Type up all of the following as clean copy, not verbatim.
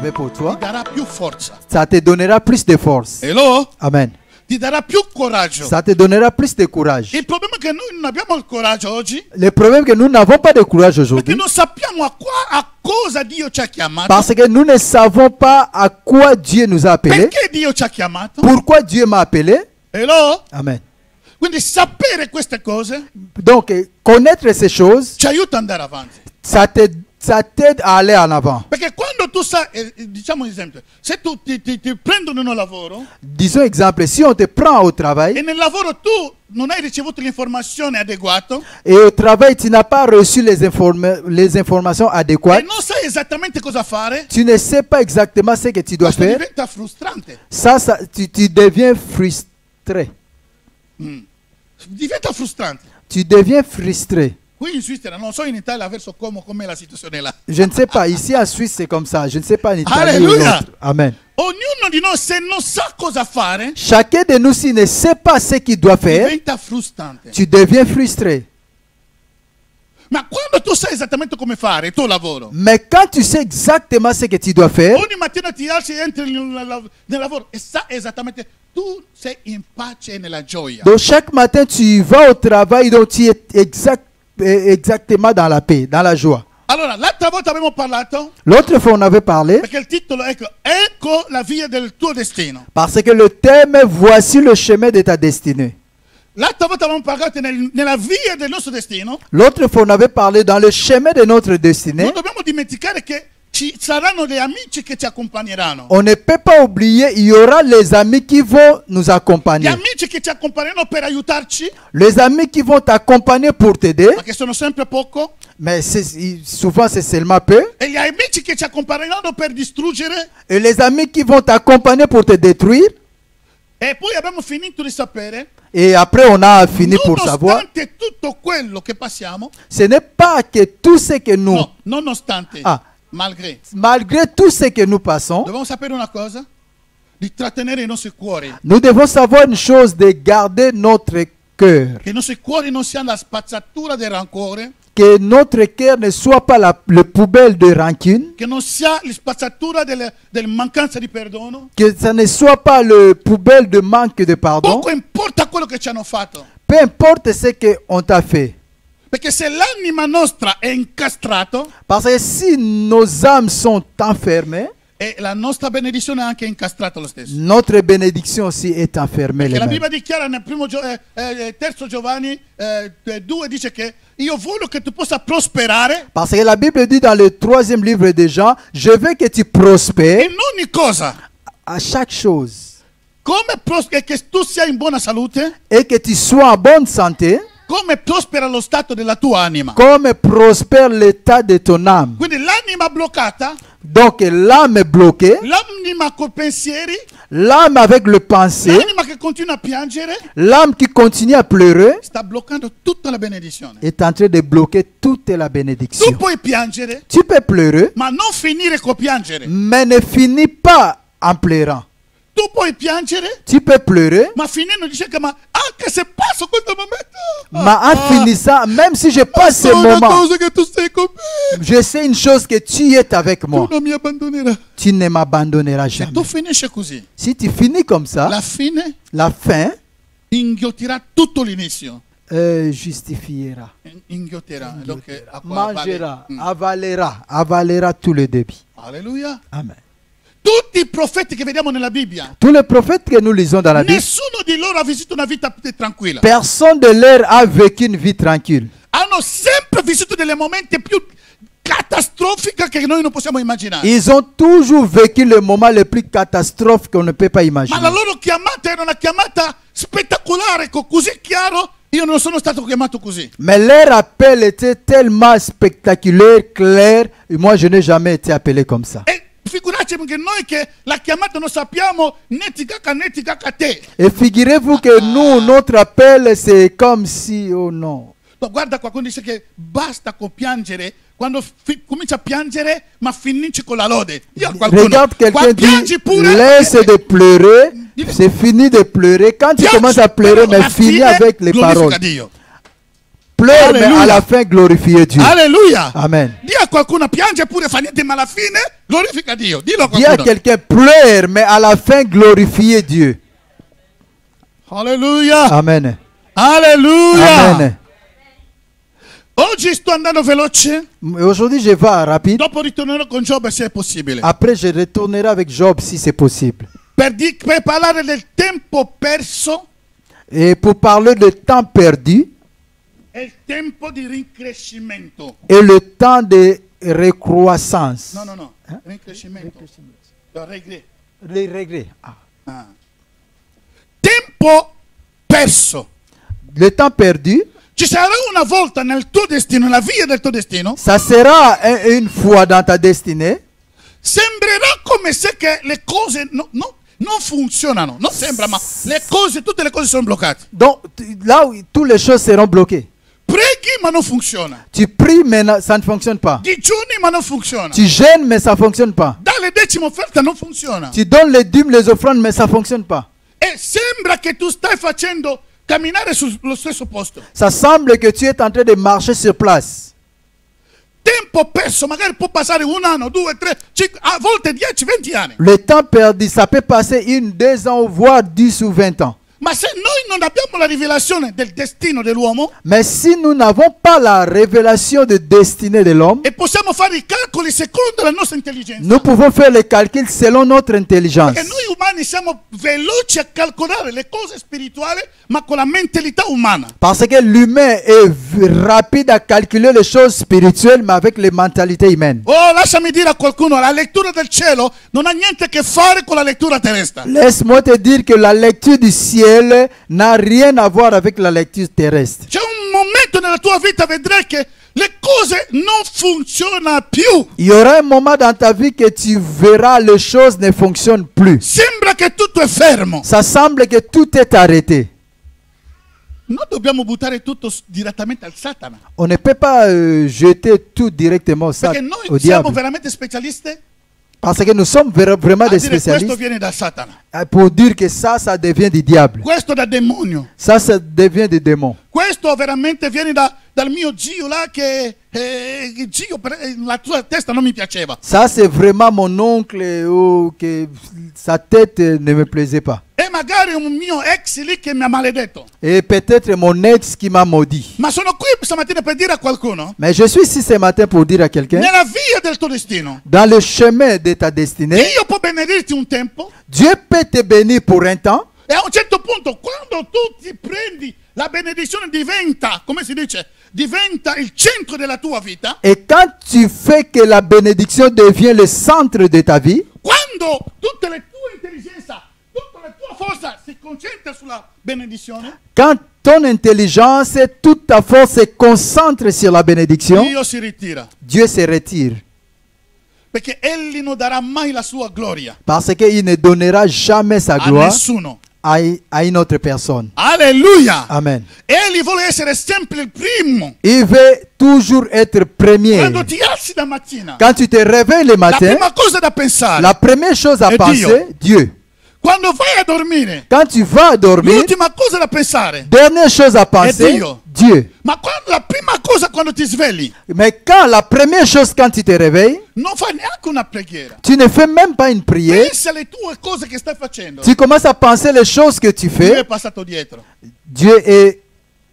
réservé pour toi, ti darà più forza. ça te donnera plus de force. Hello? Amen. Ti darà più coraggio. Ça te donnera plus de courage. Il problema è che noi non abbiamo il coraggio oggi Le problème è que nous n'avons pas de courage perché aujourd'hui non sappiamo a cosa Dio ci ha chiamato. parce que nous ne savons pas à quoi Dieu nous a appelés. Perché Dio ci ha chiamato? Pourquoi Dieu m'a appelé? Hello? Amen. Quindi sapere queste cose Donc, connaître ces choses, ci aiuta ad andare avanti. ça t'aide à aller en avant. Perché quando tu sai, diciamo un esempio, se tu ti prendono in un lavoro Disons exemple, si on te prend au travail e nel lavoro tu non hai ricevuto l'informazione adeguata et au travail tu n'as pas reçu les informations e adéquates, non sai esattamente cosa fare, tu ne sais pas exactement ce que tu dois questo faire, diventa frustrante. tu deviens frustré. Diventa frustrante. Tu deviens frustré. Qui in Svizzera, non so in Italia verso com'è la situazione là. Je ne sais pas, ici en Suisse c'est comme ça, je ne sais pas en Italie ou Alléluia. l'autre. Amen. Ognuno di noi se non sa cosa fare, Chacun de nous, s'il ne sait pas ce qu'il doit faire, diventa frustrante. tu deviens frustré. Ma quando tu sai esattamente come fare il tuo lavoro, Mais quand tu sais exactement ce que tu dois faire, ogni mattina ti alzi e entri nel lavoro e sa esattamente, tu sei in pace e nella gioia. donc chaque matin tu vas au travail, donc tu es exactement dans la paix, dans la joie. Allora, l'altra volta abbiamo parlato, L'autre fois on avait parlé, perché il titolo è ecco la via del tuo destino. parce que le thème est voici le chemin de ta destinée. L'altra volta abbiamo parlato nella via del nostro destino. L'autre fois on avait parlé dans le chemin de notre destinée. Non dobbiamo dimenticare che ci saranno degli amici che ci accompagneranno. On ne peut pas oublier, il y aura les amis qui vont nous Gli accompagner. amici che ci accompagneranno per aiutarci, Les amis qui vont t'accompagner pour t'aider, ma che sono sempre poco, mais souvent c'est seulement peu. e gli amici che ci accompagneranno per distruggere. Et les amis qui vont t'accompagner pour te détruire. E poi abbiamo finito di sapere, Et après on a fini pour savoir. nonostante tutto quello che passiamo, Ce n'est pas que tout ce que nous, no, nonostante, malgré, malgré tout ce que nous passons, dobbiamo sapere una cosa, di trattenere i nostri cuori, nous devons savoir une chose, de garder notre cœur. che i nostri cuori non siano la spazzatura del rancore, Que notre cœur ne soit pas le poubelle de rancune. che non sia la spazzatura delle mancanza di perdono. Que ça ne soit pas le poubelle de manque de pardon. Poco importa quello che ci hanno fatto, Peu importe ce qu'on t'a fait. perché se l'anima nostra è incastrato, Parce que si nos âmes sont enfermées, e la nostra benedizione è anche incastrata lo stesso. notre bénédiction aussi est enfermée. Perché la les Bibbia mêmes. dichiara nel terzo Giovanni 2, dice che io voglio che tu possa prosperare Parce que la Bible dit dans le 3e livre de Jean, je veux que tu prospères in ogni cosa, à chaque chose e che tu sia in buona salute, et que tu sois en bonne santé, come prospera lo stato della tua anima. comme prospère l'état de ton âme. Quindi l'anima bloccata, Donc l'âme est bloquée, l'anima con pensieri, l'âme avec le pensée, l'anima che continua a piangere, l'âme qui continue à pleurer sta bloccando tutta la benedizione. est en train de bloquer toute la Tu bénédiction. puoi piangere, Tu peux pleurer, ma non finire con piangere. mais ne finis pas en pleurant. Tu puoi piangere, Tu peux pleurer, ma finendo dice che ma anche se passo questo momento, mais en finissant, même si je passe ce so una moment, cosa che tu sei con me, je sais une chose, que tu es avec tu moi. non mi abbandonerai. Tu ne m'abandonneras Se tu jamais. finisci così, Si tu finis comme ça, la fine la fin inghiottirà tutto l'inizio. justifiera, Inghiottirà. mangera, avalera tout le débit. Alleluia. Amen. Tutti i profeti che vediamo nella Bibbia, Tous les prophètes que nous lisons dans la Bible, nessuno di loro ha vissuto una vita tranquilla. personne de leur a vécu une vie tranquille. Hanno sempre vissuto dei momenti più catastrofici che noi non possiamo immaginare. Ils ont toujours vécu le moment le plus catastrophe qu'on ne peut pas Ma imaginer. la loro chiamata era una chiamata spettacolare, così chiaro. Io non sono stato chiamato così. Mais leur appel était tellement spectaculaire, clair, et moi je n'ai jamais été appelé comme ça. E figuratevi che noi che la chiamata non sappiamo né ti cacca te. Et figurez-vous que nous, notre appel, c'est comme si, oh non. No, guarda qua, quando dice che basta con piangere, quando comincia a piangere, ma finisci con la lode. Io a qualcuno, Regarde quelqu'un piangi dit, pure, laisse de pleurer, c'est fini de pleurer. Quand tu piangi, commences à pleurer, però mais alla finis fine avec les glorifica paroles. Dio. Pleure, mais Alléluia. à la fin, glorifier Dieu. Alleluia. Amen. Dì a qualcuno piange pure fa niente, ma alla fine glorifica Dio. Dillo a Dis à qualcuno. quelqu'un, pleure, mais à la fin, glorifiez Dieu. Alleluia. Amen. Alleluia. Amen. Oggi sto andando veloce. Aujourd'hui, je vais rapide. Dopo ritornerò con Giobbe se è possibile. Après, je retournerai avec Job si c'est possible. Per parlare del tempo perso Et pour parler du temps perdu e il tempo di rincrescimento. et le temps de recroissance. No. Rincrescimento. No, regret. Les regrets. Ah. Ah. Tempo perso. Le temps perdu, Ci sarà una volta nel tuo destino, nella via del tuo destino, ça sera une fois dans ta destinée. sembrerà come se che le cose non funzionano. Non sembra, ma tutte le cose sono bloccate. Donc, là où toutes les choses seront bloquées. Preghi ma non funziona. Tu pries, mais ça ne fonctionne pas. Digiuni ma non funziona. Tu jeûnes, mais ça ne fonctionne pas. Dalle decime offerte non funziona. Tu donnes les dîmes, les offrandes, mais ça ne fonctionne pas. E sembra che tu stai facendo camminare sullo stesso posto. Ça semble que tu es en train de marcher sur place. Tempo perso, magari può passare 1 anno, 2, 3, 5, a volte 10, 20 anni. Le temps perdu, ça peut passer 1, 2 ans, voire 10 ou 20 ans. Ma se noi non abbiamo la rivelazione del destino dell'uomo Mais si nous n'avons pas la révélation de destinée de l'homme, e possiamo fare i calcoli secondo la nostra intelligenza, nous pouvons faire les calculs selon notre intelligence. perché noi umani siamo veloci a calcolare le cose spirituali, ma con la mentalità umana. Parce que l'humain est rapide à calculer les choses spirituelles, mais avec les mentalités humaines. Oh, lasciami dire a qualcuno, la lettura del cielo non ha niente a che fare con la lettura terrestre. Laisse-moi te dire que la lecture du ciel n'a rien à voir avec la lecture terrestre. C'è un momento nella tua vita, vedrai che le cose non funzionano più. Il y aura un moment dans ta vie que tu verras les choses ne fonctionnent plus. Sembra che tutto è fermo. Ça semble que tout est arrêté. Noi dobbiamo buttare tutto direttamente al Satana. On ne peut pas jeter tout directement au Perché noi au siamo diable. veramente specialisti Parce que nous sommes vraiment a des dire questo spécialistes viene da Satana, pour dire que ça devient du diable. questo da demonio, Ça devient des démons. questo veramente viene dal mio zio là che la tua testa non mi piaceva. Ça, c'est vraiment mon oncle que sa tête ne me plaisait pas. E magari un mio ex lì che mi ha maledetto. Et peut-être mon ex qui m'a maudit. Ma sono qui stamattina per dire a qualcuno, Mais je suis ici ce matin pour dire à quelqu'un, nella via del tuo destino, dans le chemin de ta destinée, Dio può benedirti un tempo Dieu peut te bénir pour un temps. e a un certo punto, quando tu ti prendi, la benedizione diventa, come si dice, diventa il centro della tua vita. Et quand tu fais que la bénédiction devient le centre de ta vie, Quando tutte le tue intelligenza, tutta la tua forza si concentra sulla benedizione, quand ton intelligence et toute ta force se concentrent sur la bénédiction, Dio si ritira. Dieu se retire. Perché Egli non darà mai la sua gloria Parce qu'il ne donnera jamais sa a gloire nessuno. à une autre personne. Alleluia! Amen. Egli vuole essere sempre il primo. Il veut toujours être premier. Quando ti alzi la mattina, Quand tu te réveilles le la matin, prima cosa da pensare, la première chose à Et penser, Dieu. quando vai a dormire, Quand tu vas dormir, l'ultima cosa da pensare, dernière chose à penser, Dio. Dieu. ma la prima cosa quando ti svegli, Mais quand la première chose quand tu te réveilles, non fai neanche una preghiera. tu ne fais même pas une prière, Pensa alle tue cose che stai facendo. tu commences à penser les choses que tu Dio fais, è passato dietro. Dieu est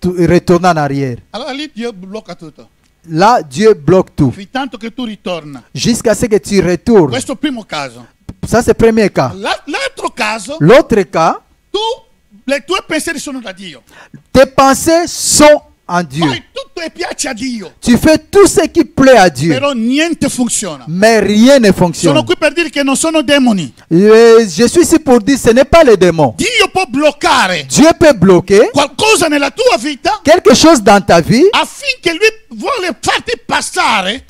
retourné en arrière. Allora lì Dio blocca tutto. Là, Dieu bloque tout. Fin tanto che tu ritorna. Jusqu'à ce que tu retournes. Questo è il primo caso. Ça, c'est le premier cas. L'altro caso, L'autre cas, le tue pensieri sono da Dio. tes pensées sont en Dieu. Fai tutto e piace a Dio. Tu fais tout ce qui plaît à Dieu. Però niente funziona. Mais rien ne fonctionne. Sono qui per dire che non sono demoni. Je suis ici pour dire ce n'est pas les démons. Dio può bloccare Dieu peut bloquer qualcosa nella tua vita quelque chose dans ta vie affinché Lui vuole farti passare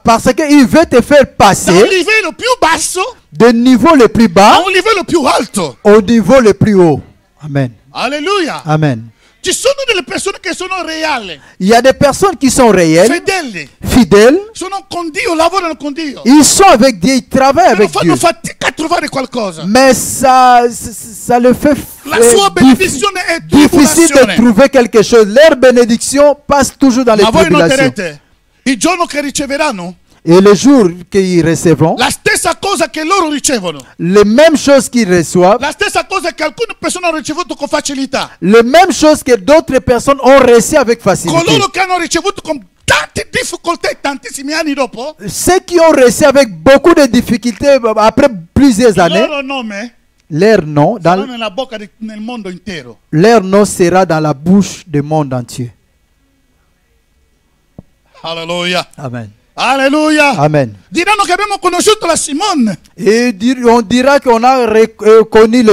parce qu'il veut te faire da un passer livello più basso du niveau le plus a bas un livello più alto. au niveau le plus haut. Amen. Alleluia. Amen. Ci sono delle persone che sono reali, Il y a des personnes qui sont réelles, fedeli, fidèles. sono con Dio, lavorano con Dio. Ils sont avec Dieu, ils travaillent Però avec Dieu. fanno fatica a trovare qualcosa. Mais ça le fait La sua benedizione è difficile de tribolazione. trouver quelque chose. Leur bénédiction passe toujours dans les Ma voi tribulations. noterete, il giorno che riceveranno, Et le jour qu'ils recevront, la stessa cosa che loro ricevono, les mêmes choses qu'ils reçoivent, la stessa cosa che alcune persone hanno ricevuto con facilità, les mêmes choses que d'autres personnes ont reçues avec facilité. coloro che hanno ricevuto con tante difficoltà e tantissimi anni dopo, Ceux qui ont reçu avec beaucoup de difficultés après plusieurs il années, loro nome leur nom, sarà nella bocca nel mondo intero. leur nom sera dans la bouche du monde entier. Alleluia. Amen. Alleluia. Amen. Diranno che abbiamo conosciuto la Simone. Et on dira qu'on a reconnu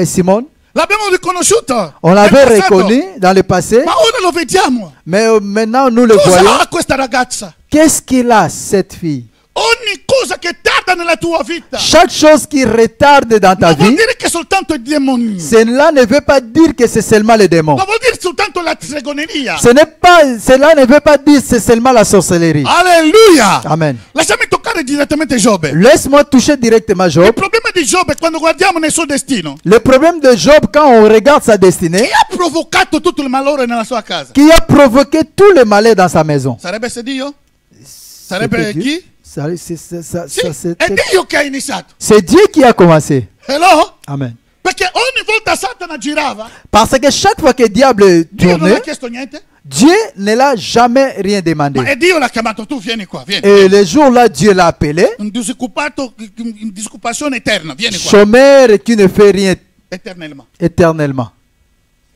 Simone. L'abbiamo riconosciuto. On nel l'avait passato. reconnu dans le passé, Ma ora lo vediamo. mais maintenant nous le Cosa voyons. ha questa ragazza? Qu'est-ce qu'il a, cette fille? Ogni cosa che tarda nella tua vita Chaque chose qui retarde dans ta non vuol vie, dire che soltanto i demoni. cela ne veut pas dire que c'est seulement les démons. Non vuol dire soltanto la stregoneria. Cela ne veut pas dire que c'est seulement la sorcellerie. Alleluia. Amen. Lasciami toccare direttamente Giobbe. Laisse-moi toucher directement Il Job. problema di Giobbe quando guardiamo nel suo destino, Le problème de Job, quand on regarde sa destinée, chi ha provocato tutto il malore nella sua casa? qui a provoqué tout le malheur dans sa maison. Sarebbe se Dio? C'était Sarebbe Dieu. chi? Ça, Sì, c'était- è Dio che ha iniziato. C'est Dieu qui a commencé. Hello? Amen. Perché ogni volta Satana girava, Parce que chaque fois que diable Dio non tournait, ha chiesto niente, Dieu ne l'a jamais rien demandé. ma è Dio l'ha chiamato, tu vieni qua, vieni. Et le jour-là, Dieu l'a appelé, Un disoccupato, in disoccupazione eterna, vieni qua, chômeur qui ne fait rien eternellement. éternellement.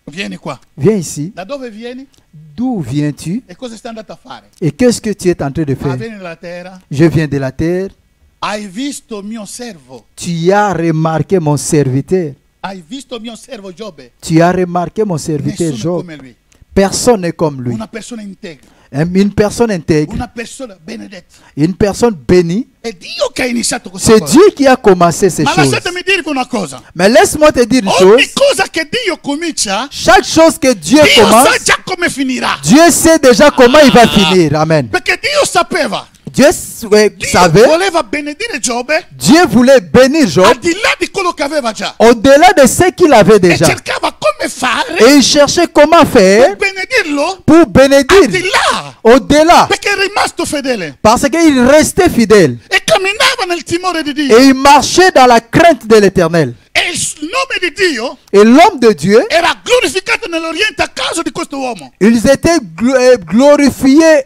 Vieni qua. Viens ici. Da dove vieni? D'où viens-tu? E cosa stai andando a fare? Et qu'est-ce que tu es en train de Ah, faire? vieni dalla terra. Je viens de la terre. Hai visto mio servo? Tu as remarqué mon serviteur. Hai visto mio servo Giobbe? Tu as remarqué mon serviteur Nessuno Job. come lui. Personne n'est comme lui. Una persona integra, Une personne intègre, una persona benedetta. une personne bénie. È Dio che ha iniziato questa C'est cosa. Dieu qui a commencé ces Ma choses. lasciatemi dirvi una cosa. Mais laisse-moi te dire une Ogni chose. cosa che Dio comincia, Chaque chose que Dieu Dio sa commence, già come finirà. Dieu sait déjà comment il va finir. Amen. Perché Dio sapeva. Dieu Dio savait, voleva benedire Giobbe Dieu voulait bénir al Job di là di quello che aveva già. au-delà de ce qu'il avait E déjà. cercava come fare Et il cherchait comment faire per benedirlo pour al di bénédire là. au-delà. Perché è rimasto fedele. Parce qu'il restait fidèle. E camminava nel timore di Dio. Et il marchait dans la crainte de l'éternel. E il nome di Dio Et l'homme de Dieu, era glorificato nell'Oriente a causa di questo uomo. ils étaient glorifiés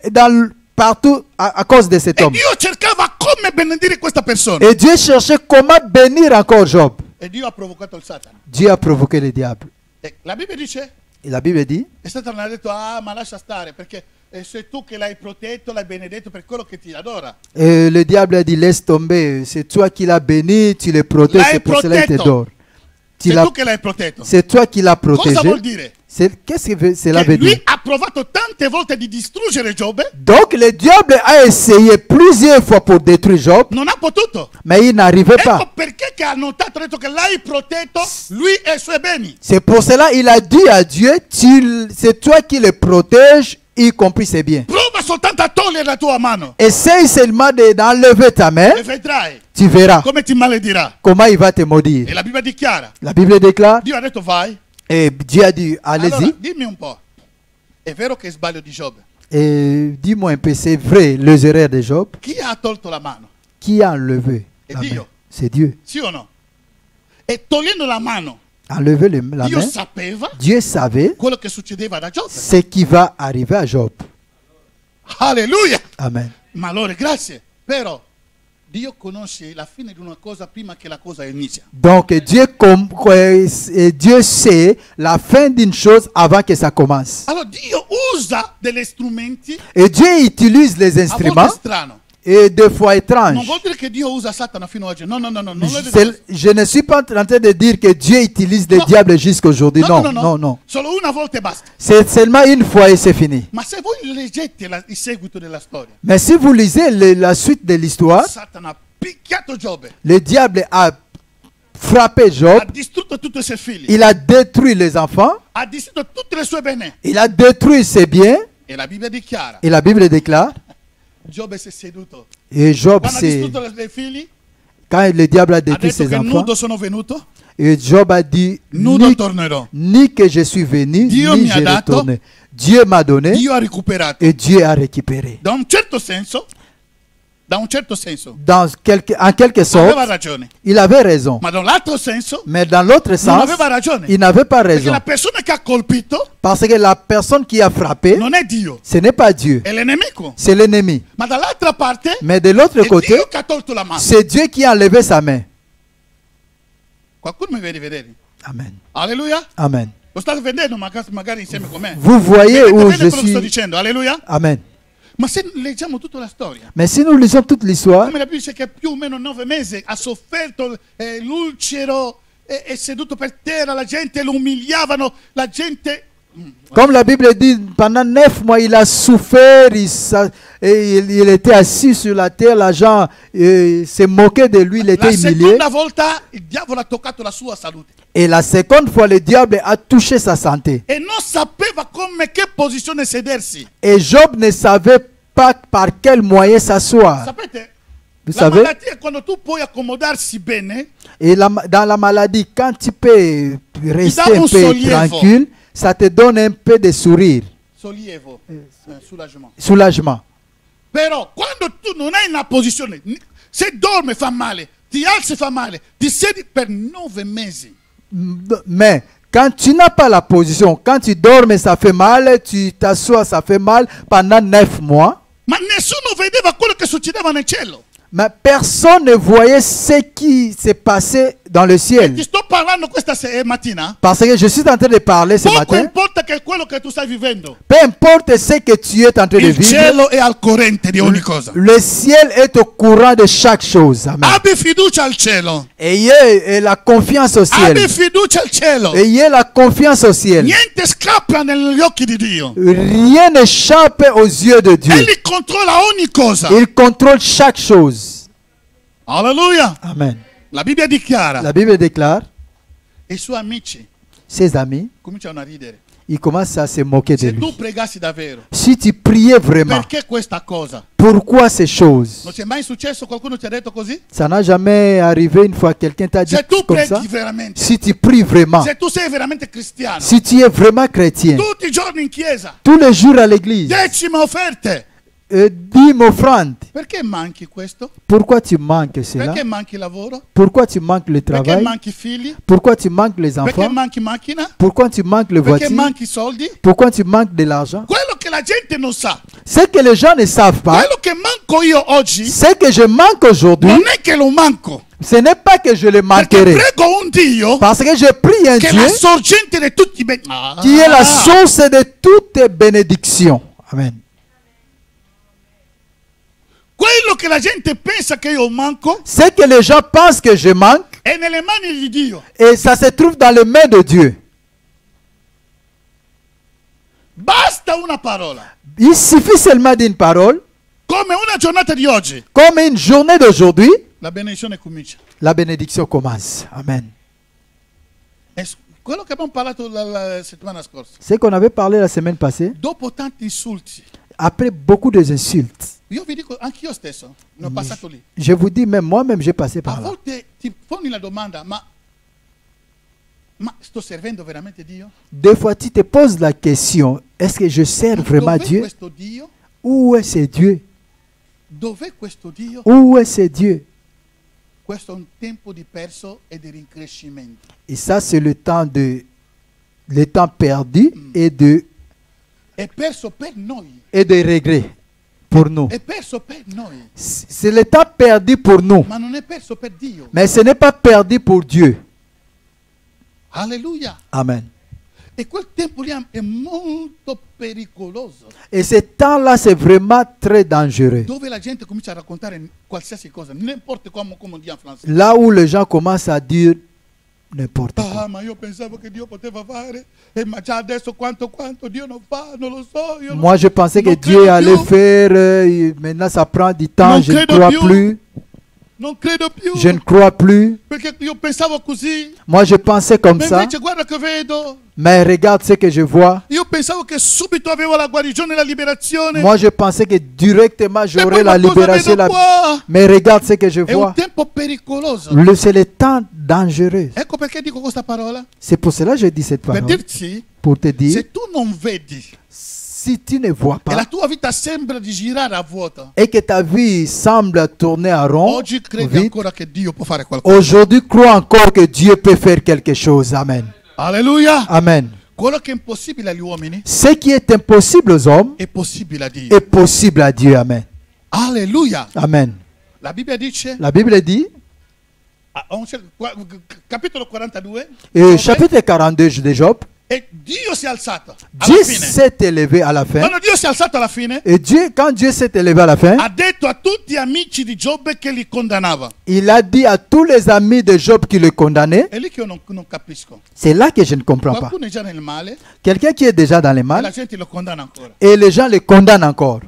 partout à cause de cet E homme. Dio cercava come benedire questa persona. Et Dieu cherchait comment bénir encore Job. E Dio ha provocato il Satana. Dieu a provoqué le diable. E la Bibbia dice, Et la Bible dit, e Satana ha detto, ah ma lascia stare, perché sei tu che l'hai protetto, l'hai benedetto per quello che ti adora. et le diable a dit, laisse tomber, c'est toi qui l'as béni, tu le protèges, L'hai c'est pour cela qu'il te protetto. dort. Sei tu che l'hai protetto. C'est toi qui l'as Cosa protégé. vuol dire? Qu'est-ce que cela Che veut lui dire? ha provato tante volte di distruggere Giobbe, Donc le diable a essayé plusieurs fois pour détruire Job, non ha potuto. mais il n'arrivait Ecco pas. perché che ha notato, ha detto che l'hai protetto lui e i suoi beni. C'est pour cela il a dit à Dieu, c'est toi qui le protèges, y compris ses biens. Prova soltanto a togliere la tua mano Essaye seulement d'enlever ta main, e vedrai tu verras come ti maledirà. comment il va te E maudire. la Bibbia dichiara, La Bible déclare, Dio ha detto vai. et Dieu a dit, Allora, allez-y, dimmi un po', è vero che sbaglio di Giobbe? et dis-moi un peu, c'est vrai, les erreurs de Job, Chi ha tolto la mano? qui a enlevé Et la Dieu. main? C'est Dieu. Sì o no? E togliendo la mano, Enlever la Dio main, sapeva Dieu savait quello che succedeva da Giobbe. ce qui va arriver à Job. Alleluia! Amen. Ma allora, grazie. Però Dio conosce la fine di una cosa prima che la cosa inizia. Donc Dieu sait la fin d'une chose avant que ça commence. Allora Dio usa degli strumenti Et Dieu utilise les a instruments volte strano. et des fois Non étranges. vuol dire che Dio usa Satana fino ad oggi. No, no, no, no. Non lo Je ne suis pas en train de dire que Dieu utilise les Non. diables jusqu'à aujourd'hui. no, Non, no, no, non, non. Solo una volta e basta. C'est seulement une fois et c'est fini. Ma se voi leggete il seguito della storia, Mais si vous lisez la suite de l'histoire, Satana ha picchiato Giobbe, le diable a frappé Job, ha distrutto tutti i suoi figli, il a détruit les enfants, ha distrutto tutte le sue bene. il a détruit ses biens, E la Bibbia dichiara, et la Bible déclare, Giobbe si è seduto. et Job, Quando ha c'est distrutto i figli, quand le diable a ha détruit detto ses che enfants, nudo sono venuto, et Job a dit, nudo tornerò. ni que je suis venu, Dio ni mi ha je dato, retourné. Dieu m'a donné Dio ha recuperato. et Dieu a récupéré. Da un certo senso, da un certo senso, en quelque sorte, aveva ragione. il avait raison. Ma da un altro senso, Mais dans l'autre non sens, aveva ragione. il n'avait pas Perché raison. la persona che ha colpito Parce que la personne qui a frappé, non è Dio, ce n'est pas Dieu, è l'enemico. c'est l'ennemi. Ma dall'altra parte Mais de l'autre è côté, Dio che ha tolto la mano. c'est Dieu qui a enlevé sa main. Qualcuno mi vede vedere? Amen. Alleluia. Amen. Lo state vedendo magari insieme con me? Vous voyez Vedete où bene je quello che sto suis. dicendo? Alleluia. Amen. Ma se leggiamo tutta la storia, Mais si nous lisons toute l'histoire, come la Bibbia dice che più o meno 9 mesi ha sofferto l'ulcero, è seduto per terra, la gente lo umiliavano, la gente... comme la Bible dit, pendant 9 mois, il a souffert, il était assis sur la terre, les gens se moquaient de lui, il La était humilié. seconda volta il diavolo ha toccato la sua salute Et la seconde fois, le diable a touché sa santé. e non sapeva come, che posizione sedersi. Et Job ne savait pas par quel moyen s'asseoir. Sapete, Vous la savez, malattia è quando tu puoi accomodarsi bene, et dans la maladie, quand tu peux rester donne un un peu sollievo. tranquille, ça te donne un peu de sourire, sollievo, soulagement. soulagement. Però quando tu non hai una posizione, se dormi fa male, ti alzi fa male, ti siedi per 9 mesi. Mais quand tu n'as pas la position, quand tu dors, ça fait mal, tu t'assois, ça fait mal pendant 9 mois. Ma nessuno vedeva quello che succedeva nel cielo. Mais personne ne voyait ce qui s'est passé dans le ciel. Ti sto parlando questa mattina. Parce que je suis en train de parler ce Poco matin. importa che quello che tu stai vivendo. Peu importe ce que tu es en train de Il vivre, cielo è al corrente di ogni cosa. le ciel est au courant de chaque chose. Amen. Abbi fiducia al cielo. Ayez la confiance au ciel. Abbi fiducia al cielo. Ayez la confiance au ciel. Niente scappa negli occhi di Dio. Rien n'échappe aux yeux de Dieu. Egli controlla ogni cosa. Il contrôle chaque chose. Alleluia. Amen. La Bibbia dichiara. La Bible déclare, I suoi amici ses amis, cominciano a ridere. ils commencent à se moquer de Se lui. tu pregassi davvero, Si tu priais vraiment, perché questa cosa? pourquoi ces choses? Non ti è mai successo? Qualcuno ti ha detto così? Ça n'a jamais arrivé une fois quelqu'un t'a dit Se tu comme ça? preghi veramente, Si tu pries vraiment, se tu sei veramente cristiano, si tu es vraiment chrétien, tutti i giorni in chiesa, tous les jours à l'église, decime offerte. dîme offrande. Perché manchi questo? Pourquoi tu manques cela? Perché manchi lavoro? Pourquoi tu manques le Perché travail? manchi figli? Pourquoi tu manques les Perché enfants? manchi macchina? Pourquoi tu manques les Perché voitures? manchi soldi? Pourquoi tu manques de l'argent? Quello che la gente non sa, Ce que les gens ne savent pas, quello che manco io oggi, ce que je manque aujourd'hui, non è che lo manco, ce n'est pas que je le perché manquerai. prego un Dio Parce que je prie un che è Dieu la sorgente di tutti i beni. qui est la source de toutes bénédictions. Amen. Quello che la gente pensa che io manco Ce que les gens pensent que je manque, è nelle mani di Dio. et ça se trouve dans les mains de Dieu. Basta una parola. Il suffit seulement d'une parole, Come una giornata di oggi, comme une journée d'aujourd'hui, la benedizione comincia. la bénédiction commence. Amen. È quello che abbiamo parlato la settimana scorsa. Ce qu'on avait parlé la semaine passée, Dopo tanti insulti, après beaucoup d'insultes, io vi dico, anch'io stesso ne ho passato lì. je vous dis, même moi-même, j'ai passé A par là. volte ti poni la domanda, ma sto servendo veramente Dio? Des fois, tu te poses la question, est-ce que je sers vraiment Dov'è Dieu? questo Dio? Où est ce Dieu? Dov'è questo Dio? Où est ce Dieu? Questo è un tempo di perso e di rincrescimento. Et ça, c'est le temps perdu et È perso per noi. de regret pour nous. È perso per noi. C'est le temps perdu pour nous, Ma non è perso per Dio. mais ce n'est pas perdu pour Dieu. Alleluia. Amen. E quel tempo lì è molto pericoloso. Et ce temps-là, c'est vraiment très dangereux. Dove la gente comincia a raccontare qualsiasi cosa, n'importe come on dit en français. Là où les gens commencent à dire n'importe quoi. Ah, ma io pensavo che Dio poteva fare, ma già adesso quanto Dio non fa, non lo so. Io Moi, je pensais que non Dieu credo allait più. faire, maintenant ça prend du temps, Non je ne credo crois più. plus. Non credo più. Je ne crois plus. Perché io pensavo così. Moi, je pensais comme Ma ça, invece guarda che vedo. mais regarde ce que je vois. Io pensavo che subito avevo la guarigione e la liberazione. Moi, je pensais que directement E j'aurais poi la ma cosa libération. vedo qua? Mais regarde ce que je È un vois. tempo pericoloso. C'est le temps dangereux. Ecco perché dico questa parola. C'est pour cela que je dis cette Per parole. dirti, Pour te dire, se tu non vedi si tu ne vois e la pas tua vita sembra di girare a vuoto, et que ta vie semble tourner en rond, oggi credi vite, ancora che Dio può fare qualcosa. aujourd'hui crois encore que Dieu peut faire quelque chose. Amen. Alleluia! Amen. Quello che è impossibile agli uomini Ce qui est impossible aux hommes è possibile a Dio. est possible à Dieu. Amen. Alleluia! Amen. La Bibbia dice, La Bible dit, capitolo 42, chapitre 42 de Job, e Dio si è alzato Dieu alla fine. s'est élevé à la fin. Quando Dio si è alzato alla fine, Et Dieu, quand Dieu s'est élevé à la fin, ha detto a tutti gli amici di Giobbe che li condannava. il a dit à tous les amis de Job qui le condamnaient, È lì che io non capisco. c'est là que je ne comprends pas. Qualcuno è già nel male Quelqu'un qui est déjà dans le e la mal gente lo condanna ancora. et les gens le condamnent encore.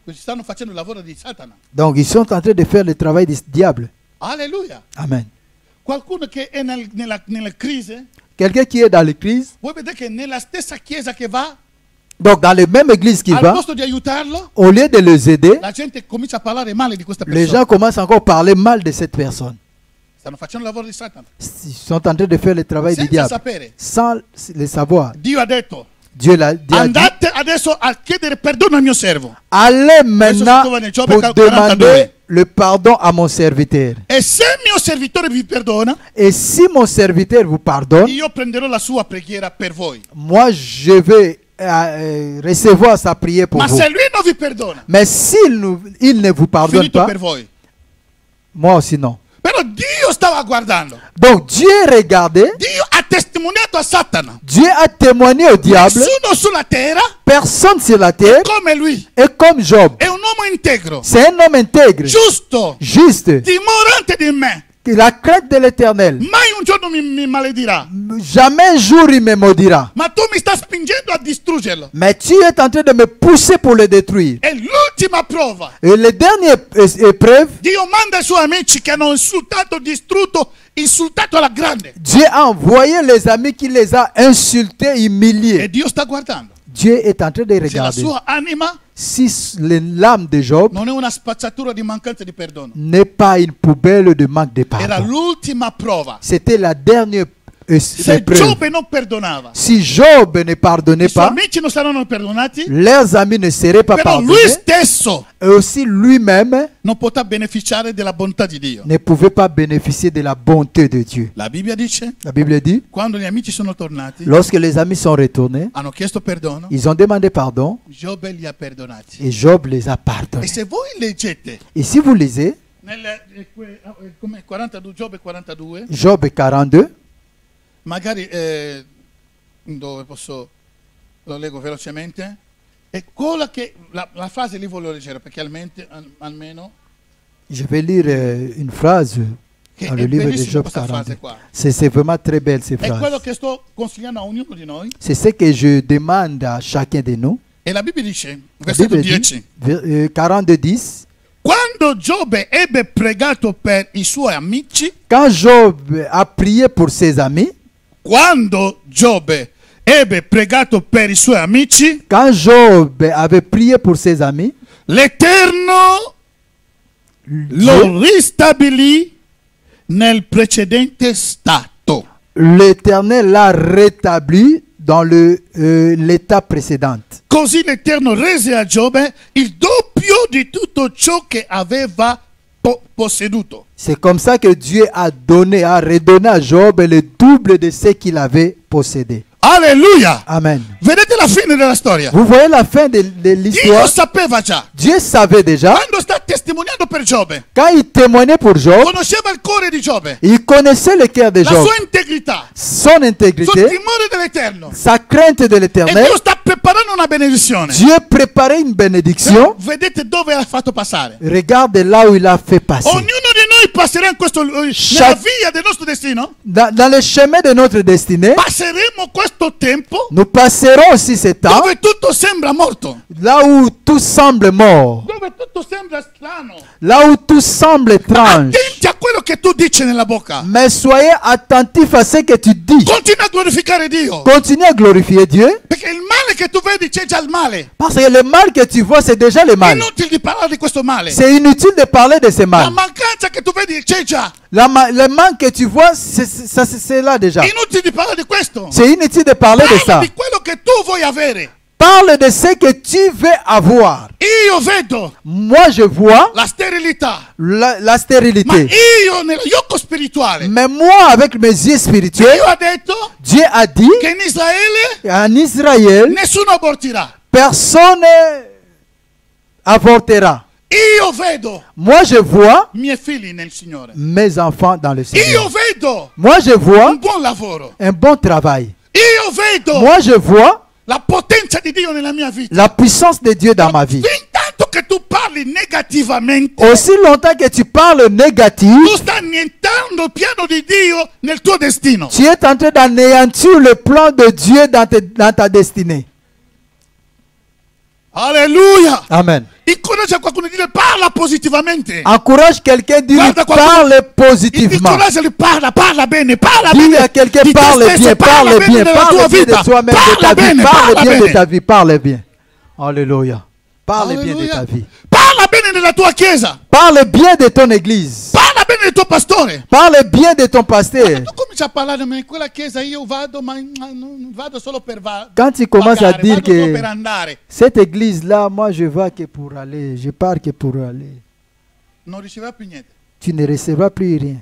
Questi stanno facendo il lavoro di Satana. Donc ils sont en train de faire le travail du diable. Alleluia! Amen. Qualcuno che è nella crisi, Quelqu'un qui est dans les crises, voi vedete che nella stessa chiesa che va, donc dans la même église qu'il al va, posto di aiutarlo, au lieu de les aider, la gente comincia a parlare male di questa les persona. gens commencent encore à parler mal de cette personne. Stanno facendo il lavoro di Satana. Ils sont en train de faire le travail du Senza diable sapere. sans le savoir. Dio ha detto, Dieu l'a dit. andate adesso a chiedere perdono al mio servo. Allez maintenant trova nel Giobbe pour 42. demander le pardon à mon serviteur. E se il mio servitore vi perdona, Et si mon serviteur vous pardonne, io prenderò la sua preghiera per voi. moi je vais recevoir sa prière pour Ma vous. se lui non vi perdona, Mais s'il il ne vous pardonne finito pas, per voi. moi aussi non. Però Dio stava guardando. Donc Dieu regardait, Dio ha testimoniato a Satana. Dieu a témoigné au diable, Nessuno sulla terra personne sur la terre come lui. est comme Job. È un uomo integro, C'est un homme intègre, giusto, juste, timorante di me. la crainte de l'éternel. Mai un giorno mi maledirà. Jamais un jour il me maudira. Ma tu mi stai spingendo a distruggerlo. Mais tu es en train de me pousser pour le détruire. È l'ultima prova. Et la dernière épreuve, Dio manda i suoi amici che hanno insultato, distrutto, insultato alla grande. Dieu a envoyé les amis qui les a insultés, E humiliés. Dio sta guardando. Dieu est en train de Se la regarder sua anima si l'âme de Job non è una spazzatura di mancanza di perdono. n'est pas une poubelle de manque de Era pardon. l'ultima prova. C'était la dernière Se épreuve. Giobbe non perdonava, Si Job ne pardonnait i suoi pas, amici non saranno perdonati, leurs amis ne seraient pas però lui pardonnés. stesso Et aussi lui-même non potrà beneficiare della bontà di Dio. ne pouvait pas bénéficier de la bonté de Dieu. La Bibbia dice, La Bible dit, quando gli amici sono tornati, lorsque les amis sont retournés, hanno chiesto perdono, ils ont demandé pardon Giobbe li ha perdonati. et Job les a E pardonnés. se voi leggete Et si vous lisez come 42, Giobbe 42, Job 42, magari dove posso, lo leggo velocemente, e quella che la frase lì voglio leggere perché almeno je vais lire une phrase che dans è le livre de bellissima Job questa 42. frase qua. C'est vraiment très belle ces È quello phrases. che sto consigliando a ognuno di noi. C'est ce que je demande à chacun de nous. E la Bibbia dice, La versetto Bible 10, dit, 42-10, quando Giobbe ebbe pregato per i suoi amici, quand Job a prié pour ses amis, quando Giobbe ebbe pregato per i suoi amici, quand Job avait prié pour ses amis, l'Eterno lo ristabilì nel precedente stato. l'Éternel l'a rétabli dans l'état précédent. Così l'Eterno rese a Giobbe il doppio di tutto ciò che aveva posseduto. C'est comme ça que Dieu a redonné à Job le double de ce qu'il avait possédé. Alleluia! Amen. Vedete la fine della storia? Vous voyez la fin de Dio l'histoire. sapeva già. Dieu savait déjà. Quando sta testimoniando per Giobbe, Quand il témoignait pour Job, conosceva il cuore di Giobbe, il connaissait le cœur de la Job, sua integrità, son il suo intégrité, timore dell'Eterno. sa crainte de E l'éternel. Dio sta preparando una benedizione. Dieu préparait une bénédiction. Vedete dove ha fatto passare? Regarde là où il a fait passer. Ognuno di noi passerà in questo, nella Chaque- via del nostro destino. Dans le chemin de notre destinée, Passeremo questo tempo nous passerons aussi ce temps dove tutto sembra morto, là où tout semble mort, dove tutto sembra strano. là où tout semble étrange. Attenti a quello che tu dici nella bocca. Mais soyez attentifs à ce que tu dis. Continua a glorificare Dio, Continue à glorifier Dieu, perché il male che tu vedi c'è già il male. parce que le mal que tu vois, c'est déjà le mal. Inutile di parlare di questo male. C'est inutile de parler de ce La mal. mancanza che tu vedi c'è già. Le manque que tu vois, c'est là déjà. Inutile di parlare di questo. C'est inutile de parler de Parla ça. di quello che tu vuoi avere. Parle de ce que tu veux avoir. Io vedo Moi, je vois la sterilità. la Ma stérilité. io nel gioco spirituale, Mais moi, avec mes yeux spirituels, Dio ha detto Dieu a dit che in Israele en Israël, nessuno abortirà. personne avortera. Io vedo Moi, je vois i miei figli nel Signore. mes enfants dans le Io Seigneur. vedo Moi, je vois un buon lavoro. un bon travail. Io vedo Moi, je vois la potenza di Dio nella mia vita. la puissance de Dieu dans ma vie. Fin tanto che tu parli negativamente, Aussi longtemps que tu parles négatif, tu stai annientando il piano di Dio nel tuo destino. tu es en train d'anéantir le plan de Dieu dans ta destinée. Alleluia. Amen. Incoraggia qualcuno a dire parla positivamente. Encourage quelqu'un, dis-lui, Guarda qualcuno- parle positivement. Incoraggiali, parla bene, parla Dis bene. à quelqu'un, Di te parle stesso, bien, parle bien, della tua parle bien vita. de toi-même, de Parla ta vie, bene, parle parla bien de bene. ta vie, parle bien. Alléluia. Parle bien de Alleluia. ta vie. Parla bene della tua chiesa. Parle bien de ton église. Parla bene del tuo pastore. Parle bien de ton pasteur. Tu cominci a parlare, ma in quella chiesa io vado, ma non vado solo per Quand tu commences à dire vado solo per que andare. cette église-là, moi je vais que pour aller, je pars que pour aller, Non riceverà più niente. tu ne recevras plus rien.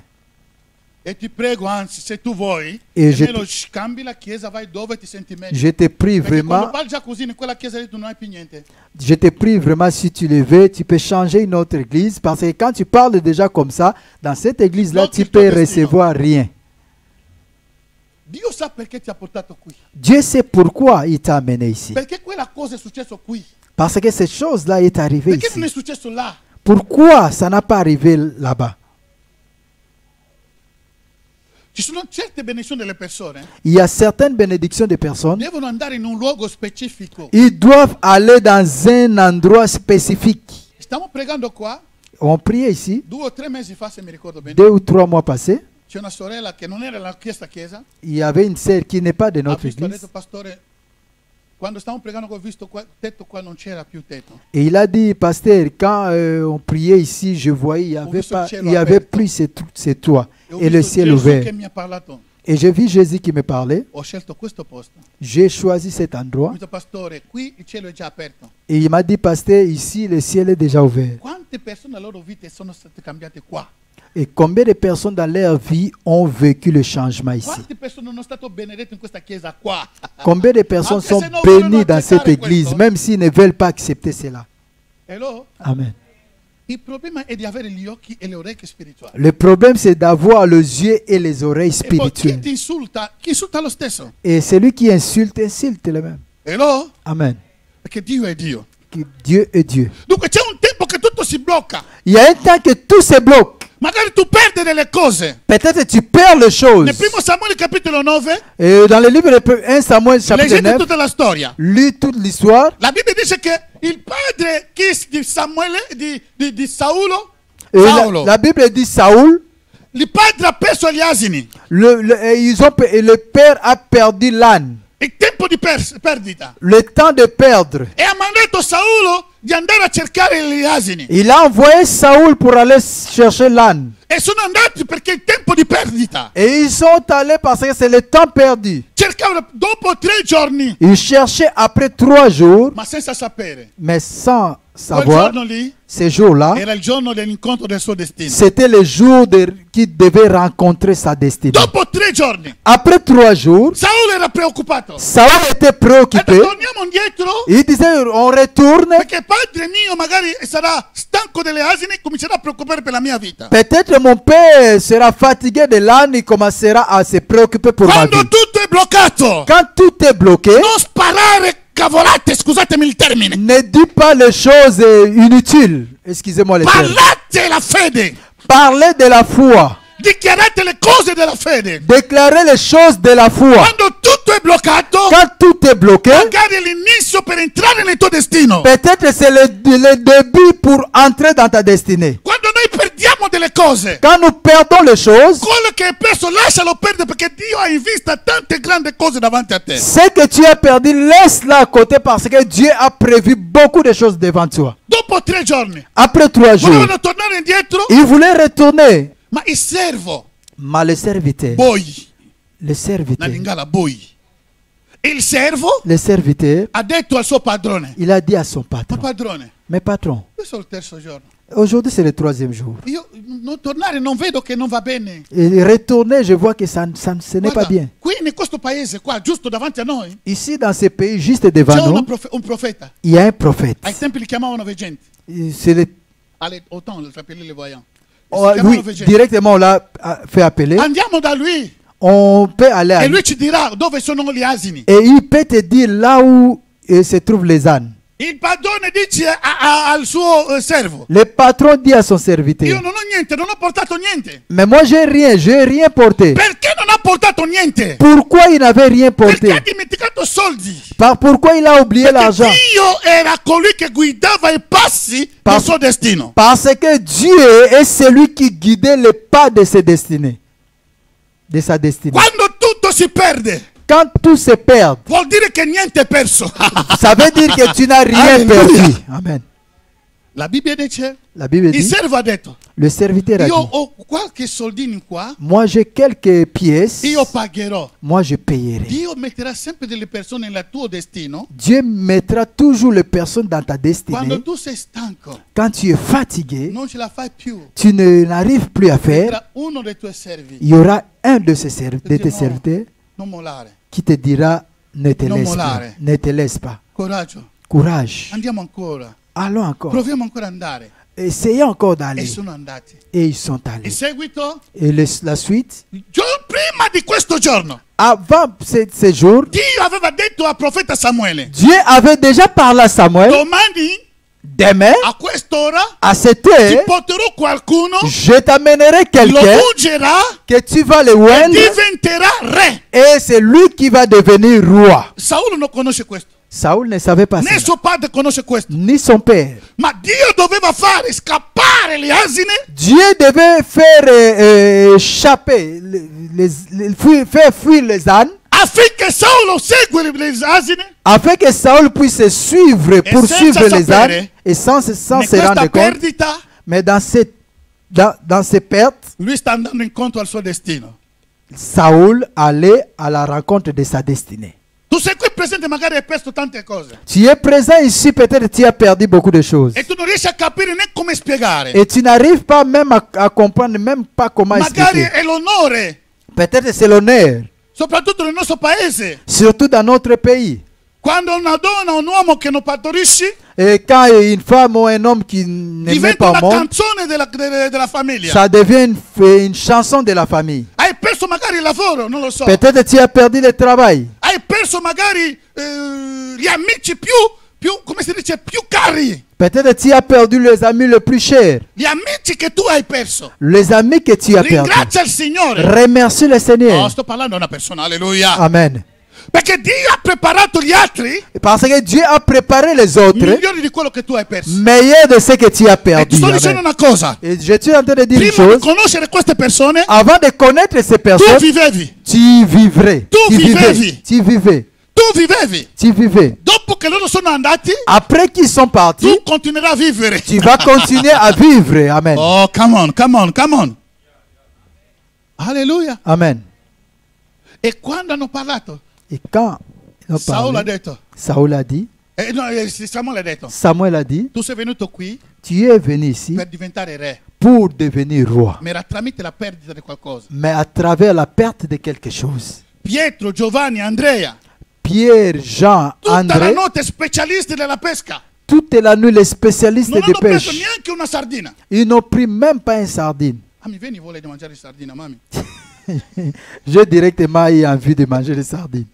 E ti prego, anzi, se tu vuoi, E almeno scambi la chiesa, vai dove ti senti meglio. Je te prie Perché quando vraiment, parli già così, in quella chiesa lì tu non hai più niente. je te prie vraiment, si tu le veux, tu peux changer une autre église parce que quand tu parles déjà comme ça, dans cette église-là, Non, tu il tuo peux destino. recevoir rien. Dio sa perché ti ha portato qui. Dieu sait pourquoi il t'a amené ici. Perché quella cosa è successo qui. Parce que cette chose-là est arrivée Perché non è ici. successo là. Pourquoi ça n'a pas arrivé là-bas? Ci sono certe benedizioni delle persone. Il y a certaines bénédictions de personnes. Devono andare in un luogo specifico. Ils doivent aller dans un endroit spécifique. Stiamo pregando qua. On priait ici, 2 o 3 mesi fa, se mi ricordo bene. 2 ou 3 mois passés. C'è una sorella che non era la questa chiesa. Il y avait une sœur qui n'est pas de Ha notre visto, ha église. detto, pastore, quando stavamo pregando ho visto qua, tetto qua non c'era più tetto. Et il a dit, pasteur, quand on priait ici, je voyais, il y avait plus ces toits E ho et le visto ciel Gesù ouvert. che mi ha parlato. Et j'ai vu Jésus qui me parlait. Ho scelto questo posto. J'ai choisi cet Ho endroit. detto, pastore, qui il cielo è già aperto. Et il m'a dit, pasteur, ici, le ciel est déjà ouvert. Quante persone la loro vite sono state cambiate qua? Et combien de personnes dans leur vie ont vécu le changement ici? Quante persone non sono state benedette in questa chiesa qua? Combien de personnes Anche sont se non vogliono bénies dans cette accettare église, questo. même s'ils ne veulent pas accepter cela? Hello? Amen. Il problema è di avere gli occhi e le orecchie spirituali. Le problème, c'est d'avoir les yeux et les oreilles E poi chi spirituelles. ti insulta, chi insulta lo stesso. Et celui qui insulte, insulte le même. Hello? Amen. Perché Dio è Dio. Que Dieu est Dieu. Dunque c'è un tempo che tutto si blocca. Il y a un temps que tout se bloque. Magari tu perdi delle cose. Peut-être tu perds les choses. Nel primo Samuele capitolo 9, Et dans le livre de 1 Samuel chapitre leggete 9, tutta la storia. lis toute l'histoire. La Bibbia dice che il padre di Samuele, di Saulo, Et Saulo, la Bible dit Saoul, il padre ha perso gli asini. le père a perdu l'âne. Il tempo di perdita. Le temps de perdre. E ha mandato Saulo di andare a cercare gli asini. Il a envoyé Saoul pour aller chercher l'âne. E sono andati perché il tempo di perdita. Et ils sont allés parce que c'est le temps perdu. Cercavano dopo 3 giorni, Ils cherchaient après 3 jours, ma senza sapere. mais sans Quel savoir, giorno lì ces jours-là, era il giorno dell'incontro del suo destino. c'était le jour qui devait rencontrer sa destinée. Dopo 3 giorni, Après 3 jours, Saulo era preoccupato. Saoul était Ha detto, préoccupé. torniamo indietro Il disait, on retourne. perché padre mio magari sarà stanco delle asini e comincerà a preoccupare per la mia vita. Peut-être mon père sera fatigué de l'âne et commencera à se préoccuper pour ma Quando vie. tutto è bloccato, Quand tout est bloqué, non sparare cavolate, scusatemi il termine. ne dis pas les choses inutiles. Excusez-moi les termes. Parlate la fede. Parlez de la foi. Dichiarate le cose della fede. Déclarez les choses de la foi. Quando tutto è bloccato, Quand tout est bloqué, magari è l'inizio per entrare nel tuo destino. peut-être c'est le début pour entrer dans ta destinée. Quando noi perdiamo delle cose, Quand nous perdons les choses, quello che hai perso lascialo perdere perché Dio ha in vista tante grandi cose davanti a te. ce que tu as perdu, laisse-la à côté parce que Dieu a prévu beaucoup de choses devant toi. Dopo 3 giorni, Après 3 jours, volevano tornare indietro, il voulait retourner. ma il servo, Mais le serviteur, boy, le serviteur, na lingala boy, Il servo Le serviteur, ha detto al suo padrone, il a dit à son ma patron, padrone, mais patron, questo è il terzo giorno. aujourd'hui c'est le 3e jour. Io non tornare, non vedo che non va bene. Et retourner, je vois que ce n'est pas Guarda, bien. qui in questo paese qua, giusto davanti a noi, Ici, dans ce pays, juste devant c'è nous, un profeta. il y a un prophète. Ai tempi li chiamavano veggenti. C'est le... Autant le appelait les voyants. Oh, oui, directement, on l'a fait appeler. Andiamo da lui On peut aller à e lui. lui ci dirà dove sono gli asini. Et il peut te dire là où se trouvent les ânes. Il padrone dice al suo servo, Le patron dit à son io serviteur, non ho niente, non ho portato niente. mais moi j'ai rien porté. Perché non ha portato niente? Pourquoi il n'avait rien porté? Perché ha dimenticato soldi. Pourquoi il a oublié Perché l'argent? Dio era colui che guidava i passi del suo destino. Parce que Dieu est celui qui guidait les pas de ses destinées. De sa destinée. Quando tutto si perde, Quand tout se perd, vuol dire che niente è perso. ça veut dire que tu n'as rien Alléluia. perdu. Amen. La Bibbia dice, La Bible il dit, servo ha detto, le serviteur a io dit, ho qualche soldino qua, moi j'ai quelques pièces, io pagherò. moi je payerai. Dio metterà sempre delle persone nel tuo destino. Dieu mettra toujours les personnes dans ta destinée. Quando tu sei stanco, Quand tu es fatigué, non ce la fai più, tu n'arrives plus à faire, tra uno dei tuoi servi, il y aura un de tes no, serviteurs non mollare, qui te dira, ne te Non laisse pas, mollare. ne te laisse pas. coraggio, Courage. andiamo ancora, Allons encore. proviamo ancora ad andare. Essayons encore E d'aller. sono andati. Et ils sont In allés. seguito, Et la suite, prima di questo giorno, avant ce jour, Dio aveva detto al profeta Samuele, Dieu avait déjà parlé à Samuel. domani Demain, a quest'ora à cette ti heure, porterò qualcuno, je t'amènerai lo quelqu'un ungerà que tu vas le e oindre diventerà re. et c'est lui qui va devenir roi. Saulo non conosce questo, Saoul ne savait pas né ça, suo padre conosce questo, ni son père. ma Dio doveva fare scappare le asine Dieu devait faire échapper, faire fuir les ânes, affinché Saulo segua le asine afin que Saoul puisse suivre, poursuivre senza les sapere, ânes, et sans in se questa rendre compte. perdita. Mais dans ces pertes, Lui sta andando incontro al suo destino. Saoul allait à la rencontre de sa destinée. Tu sei qui presente, magari hai perso tante cose Tu es présent ici, peut-être tu as perdu beaucoup de choses. e tu non riesci a capire né come spiegare. Et tu n'arrives pas même à comprendre, même pas comment Magari expliquer. è l'onore, Peut-être c'est l'honneur, soprattutto nel nostro paese. surtout dans notre pays. Quando una donna o un uomo che non partorisce Et quand une femme ou un homme qui ne met diventa pas una au monde, canzone della famiglia. ça devient une chanson de la famille. Hai perso magari il lavoro, non lo so. Peut-être tu as perdu le travail. Hai perso magari gli amici più, come si dice, più cari. Peut-être tu as perdu les amis les plus chers. Gli amici che tu hai perso. Les amis que tu as perdus. Ringrazia il Signore. Remercie le Seigneur. No, sto parlando a una persona, alleluia. Amen. Perché Dio ha preparato gli altri Parce que Dieu a préparé les autres migliori di quello che tu hai perso. meilleurs de ce que tu as E ti perdu. sto Amen. dicendo una cosa. Et je suis en train de dire une Prima di chose. conoscere queste persone, Avant de connaître ces tu personnes, vivevi. tu vivrais. Tu Tu vivais. vivevi. Tu vivais. Tu vivevi. Tu vivais. Dopo che loro sono andati, Après qu'ils sont partis, tu continuerai a vivere. tu vas continuer à vivre. Amen. Oh, come on, come on, come on. Alleluia. Amen. E quando hanno parlato, Et quand ils ont Saulo ha parlé, detto, Saoul a dit, Samuele ha detto, Samuel a dit, tu sei venuto qui tu es venu ici per diventare re, pour devenir roi, ma era tramite la perdita di qualcosa. mais à travers la perte de quelque chose. Pietro, Giovanni, Andrea, Pierre, Jean, tutta la André, notte specialisti della pesca. toute la nuit les spécialistes Non de hanno preso pêche, neanche una sardina. ils n'ont pris même pas une sardine. Mi vieni voglia di mangiare sardina, mami. J'ai directement eu envie de manger des sardines.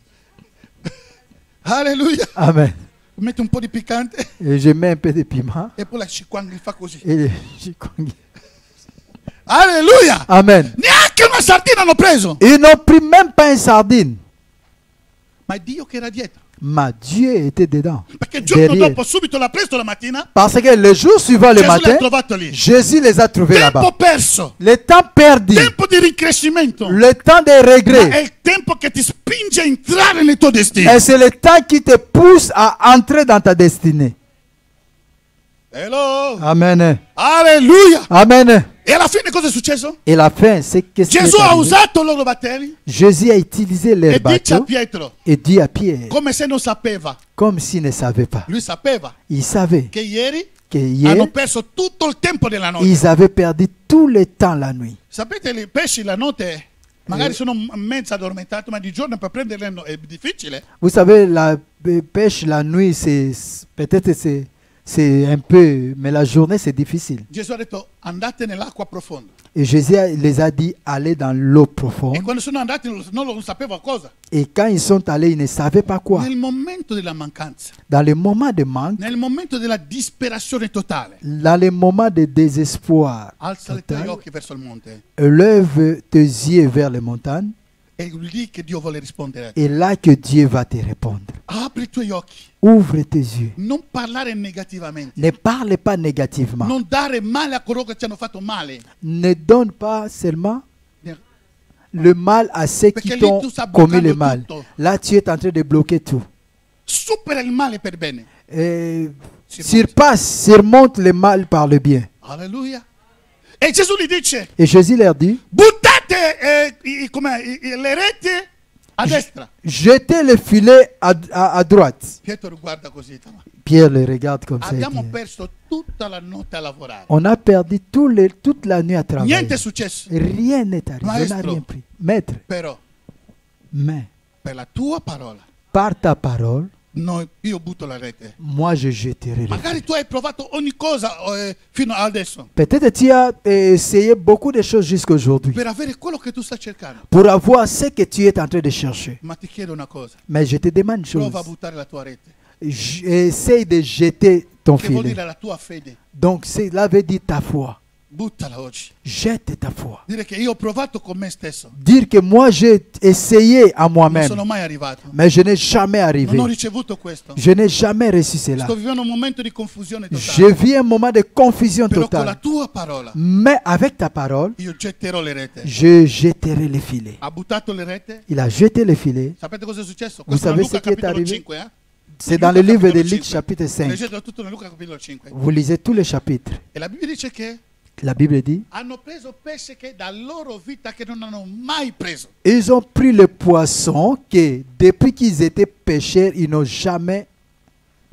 Alleluia. Amen. Metti un po' di piccante Et je mets un peu de piment. e poi la ciquanghi fa così. Et Alleluia. Amen. Neanche una sardina hanno preso. Ils n'ont pris même pas une sardine. Ma è Dio che era dietro. Mais Dieu était dedans. Perché il giorno Derrière. dopo, subito l'ha preso la mattina, Parce que le jour suivant, le Gesù l'ha matin, trovato lì. Jésus les a trouvés là-bas. Tempo perso, Le temps perdu, tempo di ricrescimento. le temps des Ma è regrets. il tempo che ti spinge a entrare nel tuo destino. Et c'est le temps qui te pousse à entrer dans ta destinée. Hello. Amen. Alleluia. Amen. E alla fine cosa è successo? Et la fin, c'est qu'est-ce qui Gesù est ha arrivé? usato loro battelli Jésus a utilisé les e dice a bateaux Pietro, et dit à Pierre, come se non sapeva. comme s'il ne savait pas. Lui sapeva Il savait che ieri que hier, hanno perso tutto il tempo della notte. ils avaient perdu tout le temps la nuit. Sapete, i pesci la notte magari sono mezzo addormentati, ma di giorno per prenderli è difficile. Vous savez, la pêche la nuit, peut-être c'est un peu, mais la journée c'est difficile. Gesù ha detto andate nell'acqua profonda. Et Jésus les a dit allez dans l'eau E profonde. quando sono andati non lo sapeva cosa. Et quand ils sont allés, ils ne savaient pas quoi. Nel momento della mancanza, Dans les moments de manque, nel momento della disperazione totale, dans les moments de désespoir, alza i tuoi total, occhi verso il monte. lève tes yeux vers les montagnes. È lì che Dio vuole rispondere. Et là que Dieu va te répondre. Apri i tuoi occhi. Ouvre tes yeux. Non parlare negativamente. Ne parle pas négativement. Non dare male a coloro che ci hanno fatto male. Ne donne pas seulement le mal à ceux Perché qui lì t'ont tu stai commis le bloccando mal. tutto. Là, tu es en train de bloquer tout. Supera il male per bene. Surmonte le mal par le bien. Alleluia. E Gesù gli dice, Et Jésus leur dit, buttate le reti a destra. jetez le filet à droite. Pietro guarda così. Pierre le regarde comme ça. et Abbiamo dit, perso tutta la notte a lavorare. on a perdu toute la nuit à travailler. Niente è successo. Rien n'est arrivé. On n'a Maestro. rien pris. Maître, Però mais per la tua parola, par ta parole, io butto la rete. moi je jetterai le Magari filet. tu hai provato ogni cosa fino adesso Peut-être tu as essayé beaucoup de choses jusqu'aujourd'hui per avere quello che tu stai cercando. pour avoir ce que tu es en train de chercher. Ma ti chiedo una cosa. Mais je te demande une chose. Prova a buttare la tua rete. Essaye de jeter ton Che vuol filet. dire la tua fede. Donc cela veut dire ta foi. Buttala oggi. Jette ta foi. Dire che io ho provato con me stesso. Dire que moi j'ai essayé à Non moi-même, sono mai arrivato. mais je n'ai jamais arrivé. Non ho ricevuto questo. Je n'ai jamais reçu cela. Sto vivendo un momento di confusione Je totale. vis un moment de confusion Però con la totale. tua parola Mais avec ta parole, io getterò le rete. je jetterai les filets. Ha buttato le rete. Il a jeté les filets. Sapete cosa è successo? Vous Questo è savez Luca ce qui est capitolo arrivé? 5, C'est dans le livre de capitolo Luc 5. chapitre 5. Leggete tutto nel Luca capitolo 5. Vous lisez tous les chapitres. E la Bibbia dice che La Bible dit, hanno preso pesce che da loro vita che non hanno mai preso. ils ont pris le poisson que depuis qu'ils étaient pêcheurs, ils n'ont jamais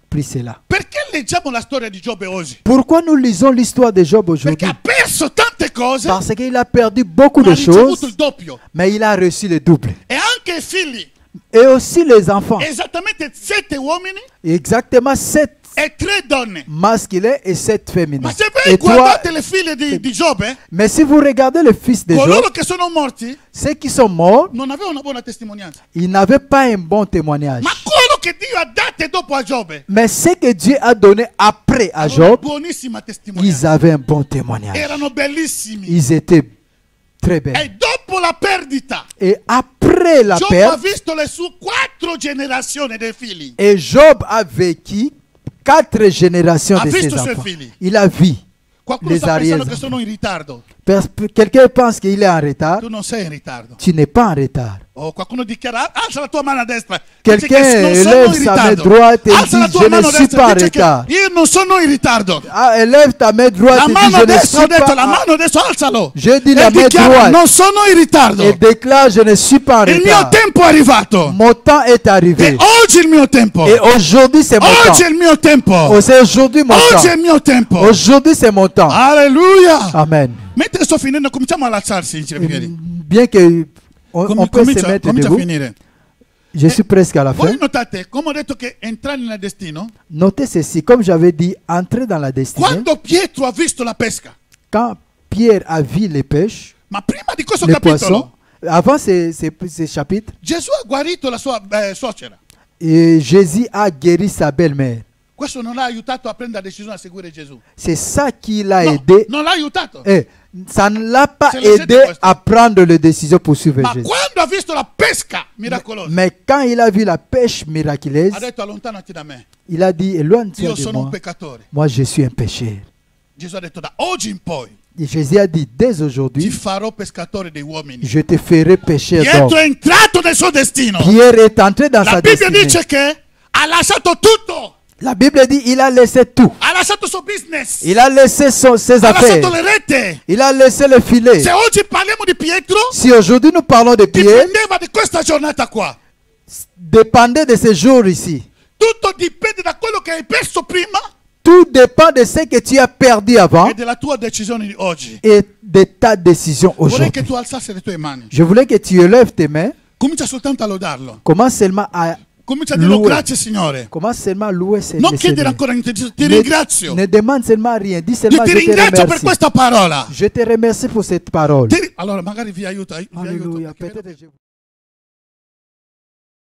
pris cela. Perché leggiamo la storia di Giobbe oggi? Pourquoi nous lisons l'histoire de Job Perché aujourd'hui? ha perso tante cose, ma Parce qu'il a perdu beaucoup ha de ricevuto choses, il doppio. mais il a reçu le double. E anche i figli, Et aussi les enfants. esattamente 7 uomini Exactement 7 e 3 donne. masculins et 7 féminins. Ma se voi Et toi, guardate le figlie di Giobbe, mais si vous regardez le fils de Job, coloro che sono morti ceux qui sont morts, non avevano una buona testimonianza. ils n'avaient pas un bon témoignage. Ma quello che Dio ha dato dopo a Giobbe, Mais ce que Dieu a donné après à avevano Job, buonissima ils testimonianza. avaient un bon témoignage. Erano bellissimi. Ils étaient très belles. E dopo la perdita, Et après la Giobbe ha perte, visto le sue 4 generazioni dei figli. et Job a vécu 4 générations Ha de ses visto i suoi enfants. figli. Il a vu. Qualcuno Les sta pensando che arrière-enfants. sono in ritardo. Quelqu'un pense qu'il est en retard. Tu non sei in ritardo. Tu n'es pas en retard. O qualcuno dichiara, alza la tua mano a destra. Quelqu'un Dice che non sono élève in sa main ritardo. droite et Alza la dit, tua je ne mano a suis destra. pas en Dice che retard. io non sono in ritardo. Ah, élève ta main droite La et dis, mano je ne destra, ho suis detto, pas la en mano destra, alzalo. Je dis E la main dichiara, droite. non sono in ritardo. Et déclare, je ne suis pas en Il mio retard. tempo è arrivato. Mon temps est E arrivé. oggi è il mio tempo. Et aujourd'hui, c'est mon Oggi è temps. il mio tempo. Oh, c'est aujourd'hui mon Oggi è temps. il mio tempo. Aujourd'hui, c'est mon temps. Alleluia. Amen. Mentre sto finendo, cominciamo ad alzarsi in piedi. Bien que on peut se mettre Comincia a debout. finire. Je suis presque à la fin. Voi notate, come ho detto che entrare nel destino, Notez ceci, comme j'avais dit, entrer dans la destinée. quando Pietro ha visto la pesca, Quand Pierre a vu les pêches, ma prima di questo les poissons, capitolo, avant ces chapitres, Gesù ha guarito la sua suocera. et Jésus a guéri sa belle-mère. Questo non l'ha aiutato a prendere la decisione a seguire Gesù. C'est ça qui l'a No, aidé. non l'ha aiutato. Ça ne l'a pas C'est le aidé fait de- à prendre les décisions pour suivre Ma Jésus. quando ha visto la pesca miracolosa, Mais quand il a vu la pêche miraculeuse, ha detto allontanati da me. il a dit, éloigne-toi Io de sono un moi. peccatore. Moi, je suis un pécheur. Gesù ha detto da oggi in poi Et Jésus a dit, dès ti aujourd'hui, farò pescatore dei uomini. je te ferai pécheur Pietro d'hommes. è entrato nel suo destino. Pierre est entré dans La sa Bibbia destinée. dice che ha lasciato tutto. La Bible dit il a laissé tout. Ha lasciato il suo business. Il a laissé ses Ha affaires. lasciato le rete. Il a laissé le filet. Se oggi parliamo di Pietro, Si aujourd'hui nous parlons de Pierre, dipendeva di questa giornata qua. dépendez de ce jour ici. Tutto dipende da quello che hai perso prima Tout dépend de ce que tu as perdu avant e della tua decisione di oggi. et de ta décision Vorrei che aujourd'hui. tu alzassi le tue mani. Je voulais que tu élèves tes mains. Comincia soltanto a lodarlo. Commence seulement à Comincia a dire louer. grazie Signore. Commence seulement à louer Non le chiedere Seigneur. ancora niente, ti ringrazio. Ne demande seulement rien. Dis Io seulement ti je te ringrazio per remercie. questa parola. Je te remercie pour cette parole. Allora magari vi aiuta. Vi aiuto Alléluia. perché Peut-être je-